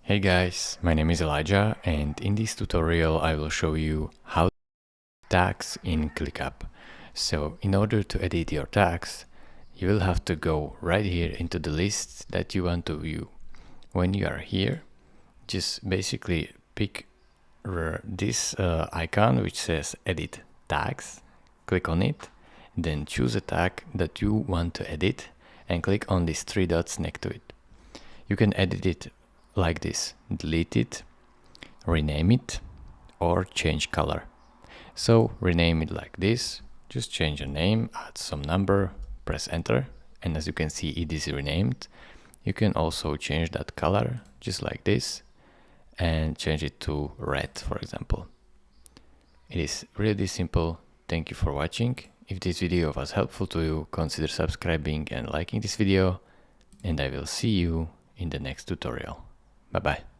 Hey guys, my name is Elijah, and in this tutorial I will show you how to edit tags in ClickUp. So in order to edit your tags, you will have to go right here into the list that you want to view. When you are here, just basically pick this icon which says edit tags, click on it, then choose a tag that you want to edit and click on these three dots next to it. You can edit it like this: delete it, rename it, or change color. So rename it like this, just change the name, add some number, press enter, and as you can see it is renamed. You can also change that color just like this and change it to red, for example. It is really simple. Thank you for watching. If this video was helpful to you, consider subscribing and liking this video, and I will see you in the next tutorial. Bye bye.